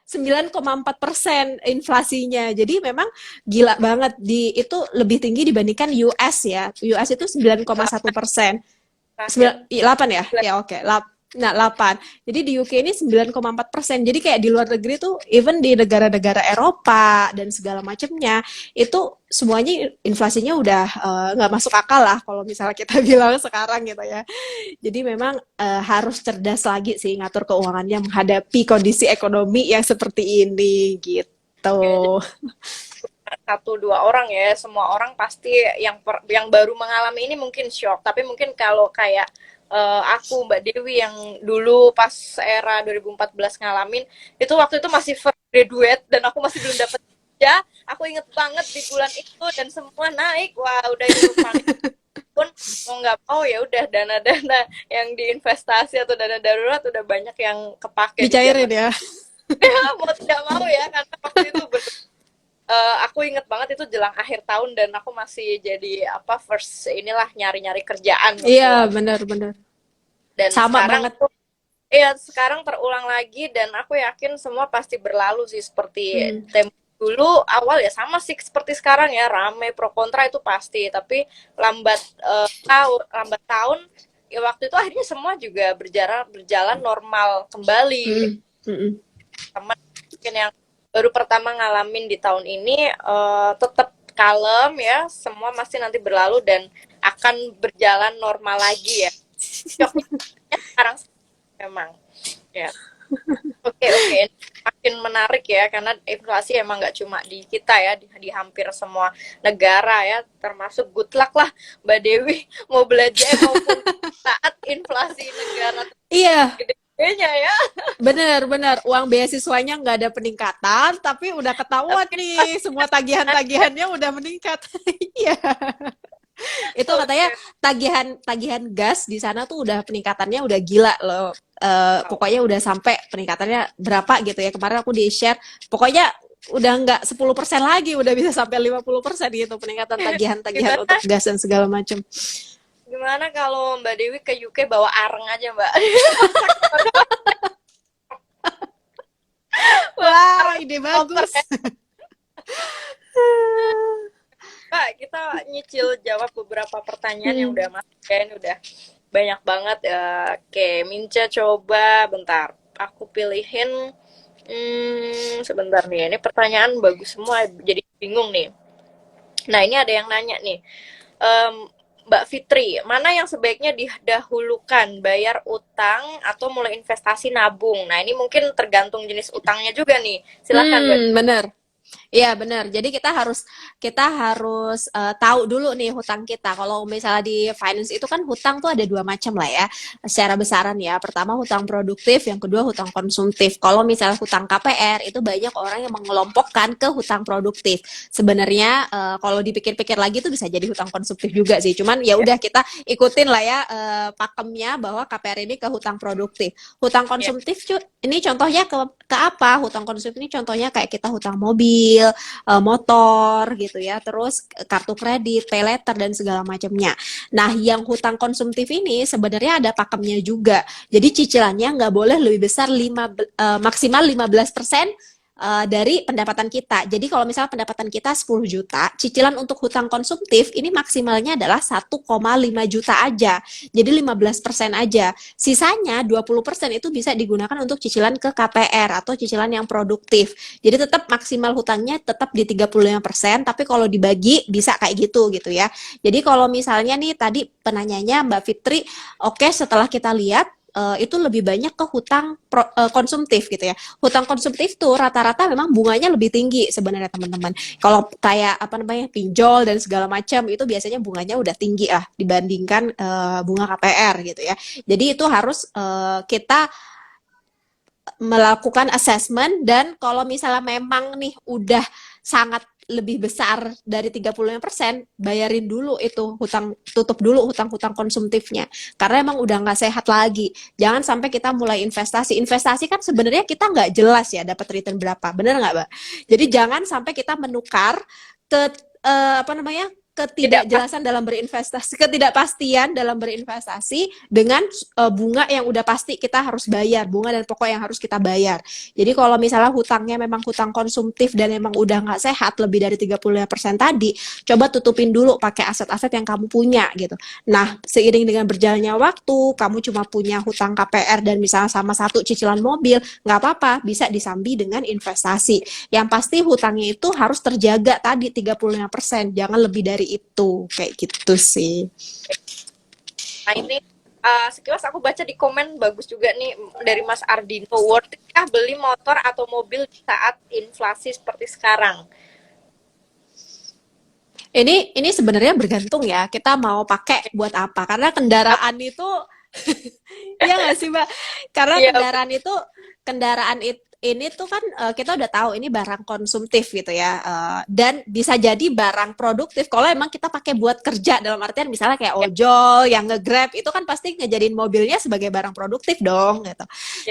9,4% inflasinya. Jadi memang gila banget, itu lebih tinggi dibandingkan US ya. US itu 9,1%. Terakhir 8 ya? bulan. Ya oke. Nah, 8. Jadi di UK ini 9,4%. Jadi kayak di luar negeri tuh, even di negara-negara Eropa dan segala macamnya, itu semuanya inflasinya udah nggak masuk akal lah kalau misalnya kita bilang sekarang gitu ya. Jadi memang harus cerdas lagi sih ngatur keuangannya menghadapi kondisi ekonomi yang seperti ini gitu. Oke, jadi satu dua orang ya, semua orang pasti yang baru mengalami ini mungkin shock, tapi mungkin kalau kayak aku Mbak Dewi yang dulu pas era 2014 ngalamin itu, waktu itu masih fresh graduate dan aku masih belum dapat kerja. Aku inget banget di bulan itu dan semua naik, wah udah itu panik pun mau nggak mau ya udah, dana-dana yang diinvestasi atau dana darurat udah banyak yang kepake di zaman Dicairin ya. mau tidak mau ya, karena waktu itu aku inget banget itu jelang akhir tahun dan aku masih jadi apa first inilah nyari-nyari kerjaan Iya, waktu benar-benar. dan Sama sekarang banget. tuh ya sekarang terulang lagi dan aku yakin semua pasti berlalu sih seperti Hmm. tempo dulu awal ya, sama sih seperti sekarang ya, rame pro kontra itu pasti, tapi lambat tahun ya waktu itu akhirnya semua juga berjalan berjalan normal kembali. Hmm. Hmm. Teman mungkin yang baru pertama ngalamin di tahun ini tetap kalem ya, semua masih nanti berlalu dan akan berjalan normal lagi ya. Shocknya sekarang memang ya. Oke, oke. Makin menarik ya, karena inflasi emang nggak cuma di kita ya, di hampir semua negara ya, termasuk good luck lah Mbak Dewi mau belajar maupun saat inflasi negara Iya, gede-gedenya ya. benar-benar uang beasiswanya nggak ada peningkatan, tapi udah ketahuan Tapi nih semua tagihan-tagihannya udah meningkat. Iya. Itu katanya oke. tagihan gas di sana tuh udah peningkatannya udah gila loh. Wow. Pokoknya udah sampai peningkatannya berapa gitu ya. Kemarin aku di share, pokoknya udah nggak 10% lagi, udah bisa sampai 50% gitu peningkatan tagihan-tagihan untuk Gimana gas dan segala macam. gimana kalau Mbak Dewi ke UK bawa areng aja Mbak? Bawa Wah, areng ide koper bagus. ya. Mbak, kita nyicil jawab beberapa pertanyaan yang Hmm. udah masuk ya, ini udah banyak banget. Oke, Minca coba bentar. Aku pilihin sebentar nih. Ini pertanyaan bagus semua, jadi bingung nih. Nah, ini ada yang nanya nih. Em, Mbak Fitri, mana yang sebaiknya didahulukan, bayar utang atau mulai investasi nabung? Nah, ini mungkin tergantung jenis utangnya juga nih. Silakan, Mbak. Bener. Iya benar. Jadi kita harus tahu dulu nih hutang kita. Kalau misalnya di finance itu kan hutang tuh ada dua macam lah ya, secara besaran ya. Pertama hutang produktif, yang kedua hutang konsumtif. Kalau misalnya hutang KPR itu banyak orang yang mengelompokkan ke hutang produktif. Sebenarnya kalau dipikir-pikir lagi itu bisa jadi hutang konsumtif juga sih. Cuman ya Ya, udah kita ikutin lah ya pakemnya bahwa KPR ini ke hutang produktif. Hutang ya. konsumtif ini contohnya ke apa? Hutang konsumtif ini contohnya kayak kita hutang mobil, motor gitu ya, terus kartu kredit, pay letter dan segala macamnya. Nah, yang hutang konsumtif ini sebenarnya ada pakemnya juga. Jadi cicilannya nggak boleh lebih besar maksimal 15% dari pendapatan kita. Jadi kalau misalnya pendapatan kita 10 juta, cicilan untuk hutang konsumtif ini maksimalnya adalah 1,5 juta aja. Jadi 15% aja. Sisanya 20% itu bisa digunakan untuk cicilan ke KPR atau cicilan yang produktif. Jadi tetap maksimal hutangnya tetap di 35%, tapi kalau dibagi bisa kayak gitu ya. Jadi kalau misalnya nih tadi penanyanya Mbak Fitri, oke, setelah kita lihat itu lebih banyak ke hutang konsumtif gitu ya. Hutang konsumtif tuh rata-rata memang bunganya lebih tinggi sebenarnya teman-teman. Kalau kayak apa namanya pinjol dan segala macam itu biasanya bunganya udah tinggi lah dibandingkan bunga KPR gitu ya. Jadi itu harus kita melakukan assessment, dan kalau misalnya memang nih udah sangat lebih besar dari 35%, bayarin dulu itu hutang, tutup dulu hutang-hutang konsumtifnya. Karena emang udah nggak sehat lagi. Jangan sampai kita mulai investasi. Investasi kan sebenarnya kita nggak jelas ya dapat return berapa. Bener nggak, Mbak? Jadi jangan sampai kita menukar ke apa namanya Tidak pas. ketidakjelasan dalam berinvestasi, ketidakpastian dalam berinvestasi dengan bunga yang udah pasti kita harus bayar, bunga dan pokok yang harus kita bayar. Jadi kalau misalnya hutangnya memang hutang konsumtif dan memang udah nggak sehat lebih dari 35% tadi, coba tutupin dulu pakai aset-aset yang kamu punya gitu. Nah, seiring dengan berjalannya waktu, kamu cuma punya hutang KPR dan misalnya sama satu cicilan mobil, nggak apa-apa, bisa disambi dengan investasi. Yang pasti hutangnya itu harus terjaga tadi 35%, jangan lebih dari itu, kayak gitu sih. Nah ini sekilas aku baca di komen bagus juga nih dari Mas Ardino. Worth it kah beli motor atau mobil di saat inflasi seperti sekarang? Ini sebenarnya bergantung ya, kita mau pakai buat apa. Karena kendaraan itu, ya nggak sih Mbak? Karena Iya, kendaraan ini tuh kan kita udah tahu ini barang konsumtif gitu ya, dan bisa jadi barang produktif kalau emang kita pakai buat kerja, dalam artian misalnya kayak ya, ojol yang nge-grab itu kan pasti ngejadiin mobilnya sebagai barang produktif dong gitu.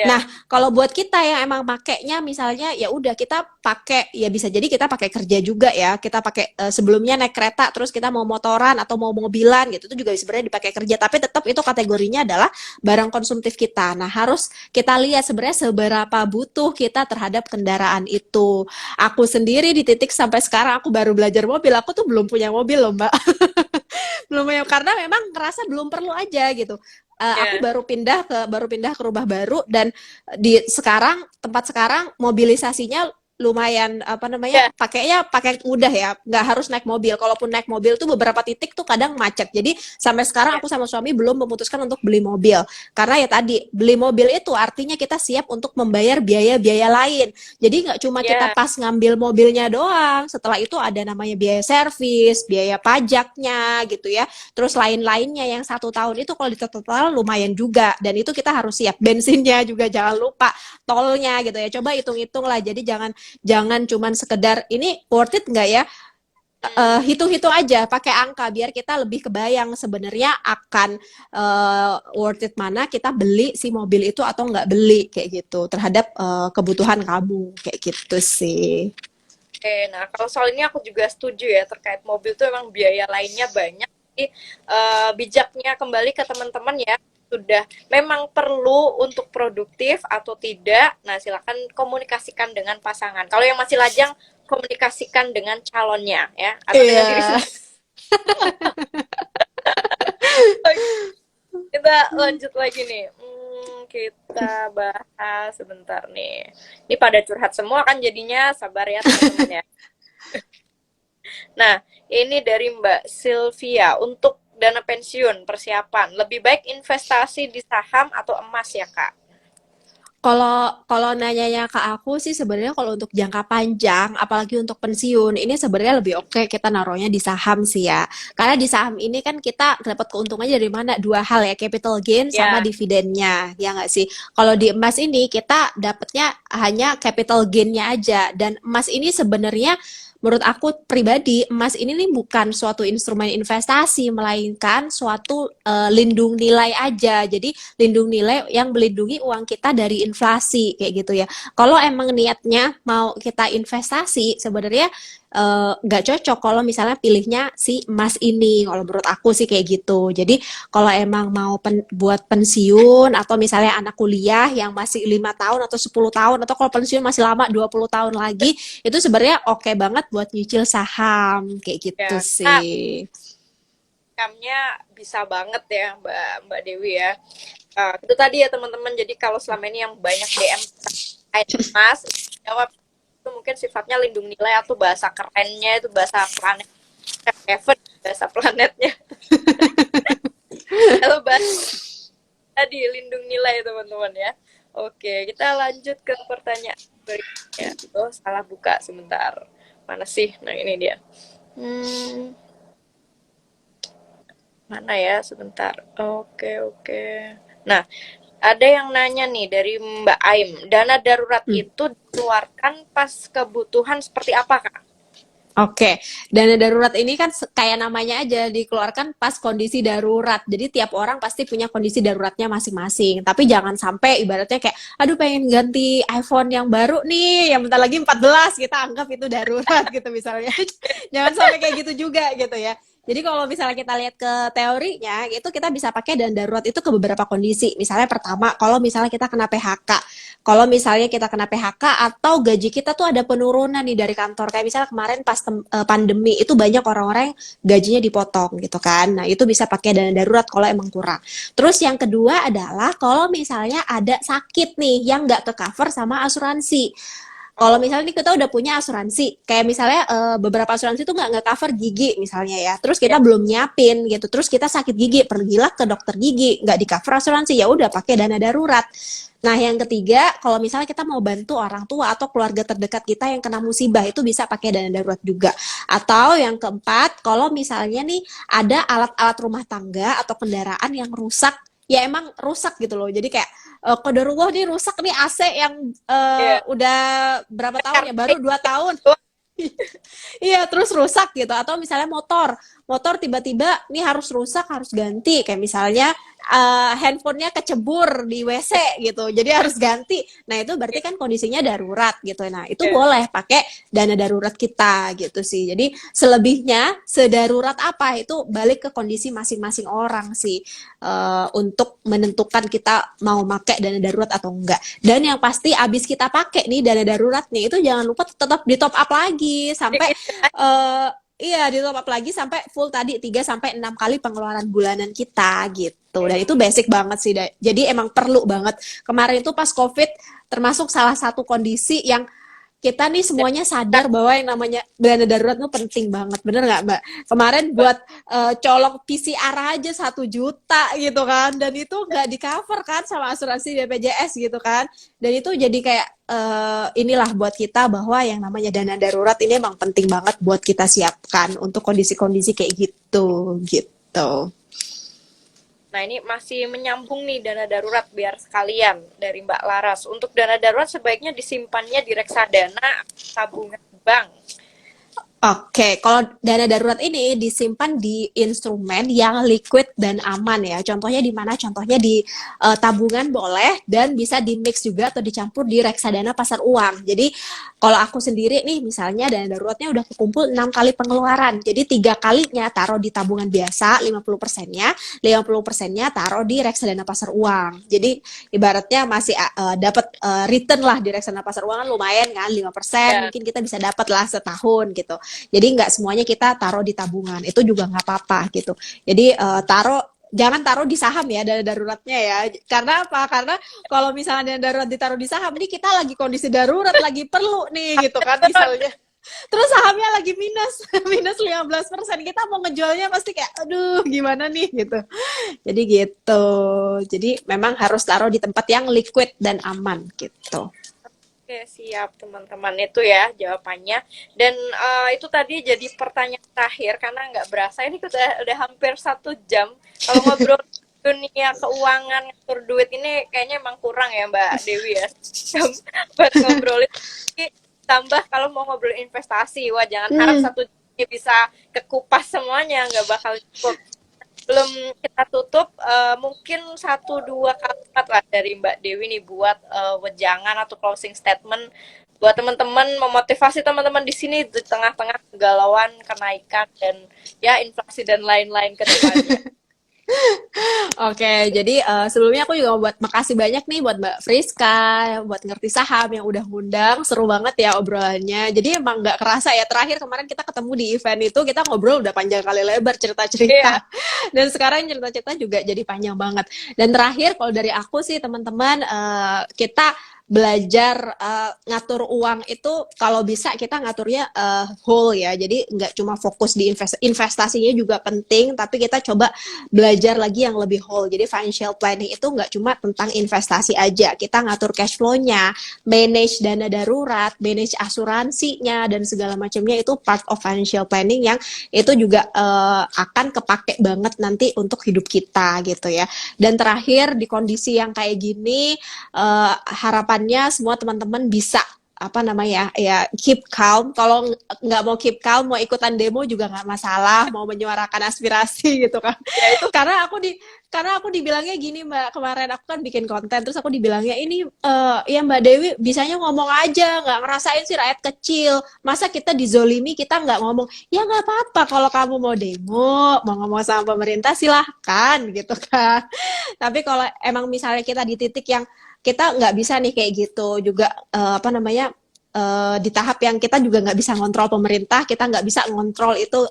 Nah, ya, kalau buat kita yang emang pakainya misalnya ya udah kita pakai, ya bisa jadi kita pakai kerja juga ya, kita pakai sebelumnya naik kereta terus kita mau motoran atau mau mobilan gitu, itu juga sebenarnya dipakai kerja, tapi tetap itu kategorinya adalah barang konsumtif kita. Nah, harus kita lihat sebenarnya seberapa butuh kita terhadap kendaraan itu. Aku sendiri di titik sampai sekarang aku baru belajar mobil, aku tuh belum punya mobil loh Mbak. Belum punya, karena memang ngerasa belum perlu aja gitu. Aku ya, baru pindah ke rumah baru, dan di sekarang tempat sekarang mobilisasinya lumayan apa namanya, ya, pakainya pakai mudah ya, nggak harus naik mobil. Kalaupun naik mobil tuh beberapa titik tuh kadang macet, jadi sampai sekarang ya, aku sama suami belum memutuskan untuk beli mobil, karena ya tadi beli mobil itu artinya kita siap untuk membayar biaya-biaya lain. Jadi nggak cuma kita ya, pas ngambil mobilnya doang, setelah itu ada namanya biaya servis, biaya pajaknya gitu ya, terus lain-lainnya yang 1 tahun itu kalau ditotal lumayan juga, dan itu kita harus siap. Bensinnya juga jangan lupa, tolnya gitu ya, coba hitung-hitung lah. Jadi jangan jangan cuman sekedar ini worth it nggak ya. Hitung-hitung aja pakai angka biar kita lebih kebayang sebenarnya akan worth it mana kita beli si mobil itu atau nggak beli, kayak gitu, terhadap kebutuhan kamu, kayak gitu sih. oke. Nah, kalau soal ini aku juga setuju ya terkait mobil tuh emang biaya lainnya banyak. Jadi bijaknya kembali ke teman-teman ya, sudah memang perlu untuk produktif atau tidak. Nah, silakan komunikasikan dengan pasangan. Kalau yang masih lajang, komunikasikan dengan calonnya ya atau dengan diri Iya. sendiri. Kita lanjut lagi nih. Kita bahas sebentar nih. Ini pada curhat semua kan jadinya, sabar ya teman-teman ya. Nah, ini dari Mbak Sylvia. Untuk dana pensiun, persiapan. Lebih baik investasi di saham atau emas ya, Kak? Kalau kalau nanyanya ke aku sih sebenarnya kalau untuk jangka panjang, apalagi untuk pensiun, ini sebenarnya lebih oke kita naruhnya di saham sih ya. Karena di saham ini kan kita dapat keuntungannya dari mana? Dua hal ya, capital gain sama Ya, dividennya, ya nggak sih? Kalau di emas ini kita dapatnya hanya capital gain-nya aja. Dan emas ini sebenarnya menurut aku pribadi, emas ini nih bukan suatu instrumen investasi, melainkan suatu lindung nilai aja. Jadi lindung nilai yang melindungi uang kita dari inflasi, kayak gitu ya. Kalau emang niatnya mau kita investasi, sebenarnya nggak cocok kalau misalnya pilihnya si emas ini. Kalau menurut aku sih kayak gitu. Jadi kalau emang mau buat pensiun atau misalnya anak kuliah yang masih 5 tahun atau 10 tahun, atau kalau pensiun masih lama 20 tahun lagi, itu sebenarnya oke banget buat nyicil saham, kayak gitu ya. Nah, sih. income-nya bisa banget ya, Mbak Mbak Dewi ya. Itu tadi ya teman-teman. Jadi kalau selama ini yang banyak DM terkait emas, jawab itu mungkin sifatnya lindung nilai atau bahasa kerennya itu bahasa planet Heaven, bahasa planetnya. Kalau bahasa tadi lindung nilai teman-teman ya. Oke, kita lanjut ke pertanyaan berikutnya. Oh, salah buka sebentar. Mana sih? Nah, ini dia. Hmm, mana ya? Sebentar. Oke, oke. Nah, ada yang nanya nih dari Mbak Aim. Dana darurat Hmm. itu dikeluarkan pas kebutuhan seperti apa, Kak? Oke, dana darurat ini kan kayak namanya aja dikeluarkan pas kondisi darurat. Jadi tiap orang pasti punya kondisi daruratnya masing-masing. Tapi jangan sampai ibaratnya kayak, aduh pengen ganti iPhone yang baru nih, yang bentar lagi 14, kita anggap itu darurat gitu misalnya. Jangan sampai kayak gitu juga gitu ya. Jadi kalau misalnya kita lihat ke teorinya, itu kita bisa pakai dana darurat itu ke beberapa kondisi. Misalnya pertama, kalau misalnya kita kena PHK. Kalau misalnya kita kena PHK atau gaji kita tuh ada penurunan nih dari kantor. Kayak misalnya kemarin pas pandemi itu banyak orang-orang yang gajinya dipotong gitu kan. Nah, itu bisa pakai dana darurat kalau emang kurang. Terus yang kedua adalah kalau misalnya ada sakit nih yang nggak ke-cover sama asuransi. Kalau Oh, misalnya nih kita udah punya asuransi, kayak misalnya beberapa asuransi itu nggak cover gigi misalnya ya, terus kita ya. belum nyiapin gitu, terus kita sakit gigi, pergilah ke dokter gigi, nggak di cover asuransi, ya udah pakai dana darurat. Nah yang ketiga, kalau misalnya kita mau bantu orang tua atau keluarga terdekat kita yang kena musibah, itu bisa pakai dana darurat juga. Atau yang keempat, kalau misalnya nih ada alat-alat rumah tangga atau kendaraan yang rusak, ya emang rusak gitu loh. Jadi kayak qadarullah nih rusak nih AC yang Iya. udah berapa tahun ya? Baru Karena 2 tahun. Iya, terus rusak gitu. Atau misalnya motor tiba-tiba nih harus rusak, harus ganti. Kayak misalnya handphonenya kecebur di WC gitu, jadi harus ganti. Nah itu berarti kan kondisinya darurat gitu. Nah itu ya. boleh pakai dana darurat kita gitu sih. Jadi selebihnya sedarurat apa itu balik ke kondisi masing-masing orang sih untuk menentukan kita mau pakai dana darurat atau enggak. Dan yang pasti abis kita pakai nih dana darurat nih itu jangan lupa tetap di top up lagi sampai uh, iya di top up lagi sampai full tadi 3 sampai 6 kali pengeluaran bulanan kita gitu. Dan itu basic banget sih. Jadi emang perlu banget. Kemarin itu pas Covid termasuk salah satu kondisi yang kita nih semuanya sadar bahwa yang namanya dana darurat itu penting banget, bener nggak Mbak? Kemarin buat colok PCR aja 1 juta gitu kan, dan itu nggak di cover kan sama asuransi BPJS gitu kan, dan itu jadi kayak inilah buat kita bahwa yang namanya dana darurat ini emang penting banget buat kita siapkan untuk kondisi-kondisi kayak gitu gitu. Nah, ini masih menyambung nih dana darurat biar sekalian dari Mbak Laras. Untuk dana darurat sebaiknya disimpannya di reksadana tabungan bank. Oke, kalau dana darurat ini disimpan di instrumen yang liquid dan aman ya. Contohnya di mana? Contohnya di tabungan boleh dan bisa di mix juga atau dicampur di reksadana pasar uang. Jadi kalau aku sendiri nih misalnya dana daruratnya udah kekumpul 6 kali pengeluaran. Jadi 3 kalinya taruh di tabungan biasa 50%-nya, 50%-nya taruh di reksadana pasar uang. Jadi ibaratnya masih dapat return lah di reksadana pasar uang kan lumayan kan 5%, Ya, mungkin kita bisa dapat lah setahun gitu. Jadi nggak semuanya kita taruh di tabungan, itu juga nggak apa-apa gitu. Jadi jangan taruh di saham ya dana daruratnya ya. Karena apa? Karena kalau misalnya dana darurat ditaruh di saham, ini kita lagi kondisi darurat, lagi perlu nih gitu kan misalnya. Terus sahamnya lagi minus, minus 15%. Kita mau ngejualnya pasti kayak, aduh gimana nih gitu. Jadi gitu. Jadi memang harus taruh di tempat yang liquid dan aman gitu. oke, siap teman-teman itu ya jawabannya. Dan itu tadi jadi pertanyaan terakhir karena nggak berasa ini udah hampir 1 jam. Kalau ngobrol dunia keuangan ngatur duit ini kayaknya emang kurang ya Mbak Dewi ya. Jam buat ngobrolin. Tapi tambah kalau mau ngobrol investasi, wah jangan harap Hmm. 1 jam ini bisa kekupas semuanya, nggak bakal cukup. Belum kita tutup, mungkin 1-2 kalimat lah dari Mbak Dewi nih buat wejangan atau closing statement buat teman-teman, memotivasi teman-teman di sini di tengah-tengah kegalauan kenaikan dan ya inflasi dan lain-lain ke depannya. Oke, jadi sebelumnya aku juga buat makasih banyak nih buat Mbak Friska, buat ngerti saham yang udah ngundang, seru banget ya obrolannya. Jadi emang nggak kerasa ya, terakhir kemarin kita ketemu di event itu, kita ngobrol udah panjang kali lebar cerita-cerita. Iya, Dan sekarang cerita-cerita juga jadi panjang banget. Dan terakhir kalau dari aku sih teman-teman, kita belajar ngatur uang itu kalau bisa kita ngaturnya whole ya. Jadi nggak cuma fokus di investasinya juga penting, tapi kita coba belajar lagi yang lebih whole. Jadi financial planning itu nggak cuma tentang investasi aja. Kita ngatur cash flow-nya, manage dana darurat, manage asuransinya, dan segala macamnya itu part of financial planning yang itu juga akan kepake banget nanti untuk hidup kita gitu ya. Dan terakhir di kondisi yang kayak gini, harapannya semua teman-teman bisa apa namanya ya, keep calm. Kalau nggak mau keep calm, mau ikutan demo juga nggak masalah, mau menyuarakan aspirasi gitu kan. Ya itu karena aku di karena aku dibilangnya gini Mbak, kemarin aku kan bikin konten terus aku dibilangnya ini ya Mbak Dewi bisanya ngomong aja, nggak ngerasain sih rakyat kecil, masa kita dizolimi kita nggak ngomong. Ya nggak apa-apa, kalau kamu mau demo mau ngomong sama pemerintah silahkan gitu kan. Tapi kalau emang misalnya kita di titik yang kita nggak bisa nih kayak gitu juga, apa namanya, di tahap yang kita juga nggak bisa ngontrol pemerintah, kita nggak bisa ngontrol itu,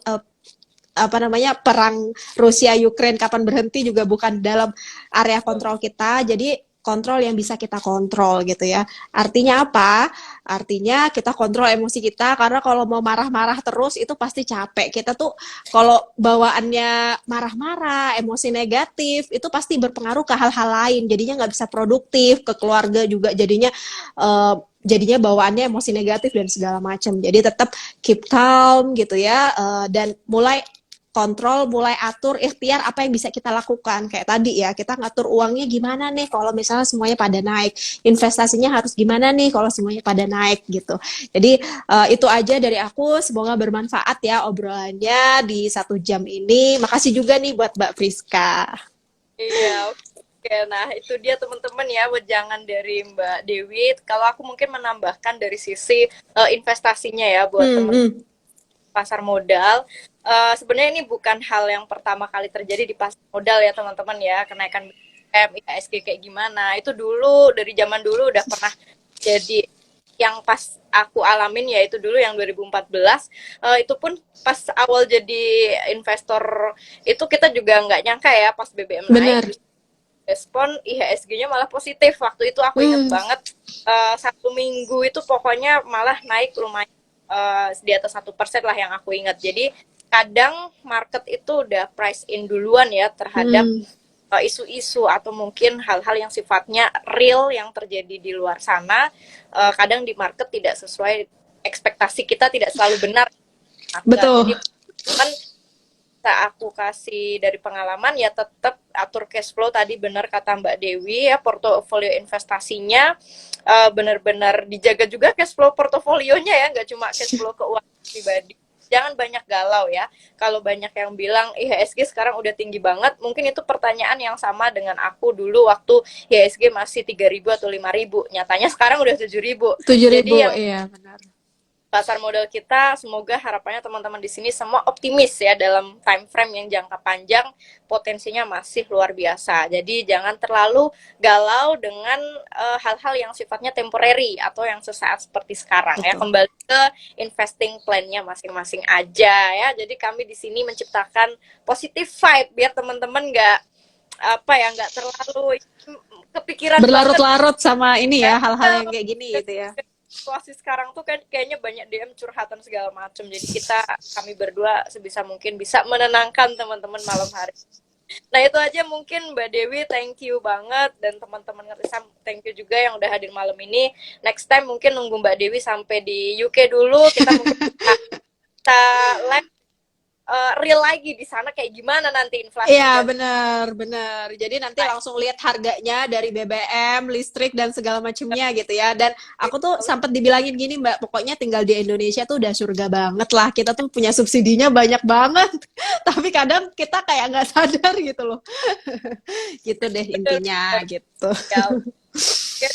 apa namanya, perang Rusia Ukraine kapan berhenti juga bukan dalam area kontrol kita. Jadi kontrol yang bisa kita kontrol gitu ya. Artinya apa? Artinya kita kontrol emosi kita, karena kalau mau marah-marah terus itu pasti capek. Kita tuh kalau bawaannya marah-marah, emosi negatif, itu pasti berpengaruh ke hal-hal lain. Jadinya nggak bisa produktif, ke keluarga juga jadinya bawaannya emosi negatif dan segala macam. Jadi tetap keep calm gitu ya, dan mulai kontrol, mulai atur, ikhtiar apa yang bisa kita lakukan. Kayak tadi ya, kita ngatur uangnya gimana nih kalau misalnya semuanya pada naik. Investasinya harus gimana nih kalau semuanya pada naik gitu. Jadi itu aja dari aku. Semoga bermanfaat ya obrolannya di 1 jam ini. Makasih juga nih buat Mbak Friska. iya, oke. Nah, itu dia teman-teman ya, wejangan dari Mbak Dewi. Kalau aku mungkin menambahkan dari sisi investasinya ya buat Hmm, teman hmm. pasar modal. Sebenarnya ini bukan hal yang pertama kali terjadi di pasar modal ya teman-teman ya, kenaikan BBM, IHSG kayak gimana. Itu dulu dari zaman dulu udah pernah jadi, yang pas aku alamin ya itu dulu yang 2014, itu pun pas awal jadi investor itu kita juga nggak nyangka ya pas BBM naik Bener. justru respon IHSG-nya malah positif. Waktu itu aku inget Hmm, banget, 1 minggu itu pokoknya malah naik lumayan, di atas 1% lah yang aku ingat. Jadi kadang market itu udah price in duluan ya terhadap hmm. isu-isu atau mungkin hal-hal yang sifatnya real yang terjadi di luar sana. Kadang di market tidak sesuai ekspektasi kita, tidak selalu benar harga. Betul. Jadi kan aku kasih dari pengalaman ya, tetap atur cash flow tadi, benar kata Mbak Dewi ya, portofolio investasinya benar-benar dijaga juga cash flow portofolionya ya, nggak cuma cash flow keuangan pribadi. Jangan banyak galau ya. Kalau banyak yang bilang IHSG sekarang udah tinggi banget, mungkin itu pertanyaan yang sama dengan aku dulu waktu IHSG masih 3.000 atau 5.000. Nyatanya sekarang udah 7.000. tujuh Jadi ribu yang iya benar. pasar modal kita, semoga harapannya teman-teman di sini semua optimis ya, dalam time frame yang jangka panjang potensinya masih luar biasa. Jadi jangan terlalu galau dengan hal-hal yang sifatnya temporary atau yang sesaat seperti sekarang ya. Betul. Kembali ke investing plan-nya masing-masing aja ya. Jadi kami di sini menciptakan positive vibe biar teman-teman nggak terlalu kepikiran banget. Berlarut-larut sama ini ya, hal-hal Ya, yang kayak gini gitu ya. situasi sekarang tuh kan kayaknya banyak DM curhatan segala macam. Jadi kami berdua sebisa mungkin bisa menenangkan teman-teman malam hari. Nah, itu aja mungkin Mbak Dewi, thank you banget, dan teman-teman Ngerisam thank you juga yang udah hadir malam ini. Next time mungkin nunggu Mbak Dewi sampai di UK dulu, kita mungkin kita live real lagi di sana kayak gimana nanti inflasi Iya, dan benar-benar. Jadi nanti lain. langsung lihat harganya dari BBM, listrik dan segala macamnya gitu ya. Dan aku tuh sempat dibilangin gini, Mbak, pokoknya tinggal di Indonesia tuh udah surga banget lah. Kita tuh punya subsidinya banyak banget. Tapi kadang kita kayak nggak sadar gitu loh. Gitu deh intinya gitu. Ya, oke,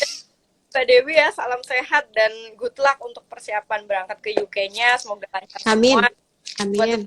Mbak Dewi ya, salam sehat dan good luck untuk persiapan berangkat ke UK-nya. Semoga lancar semua. Amin. Buat Amin.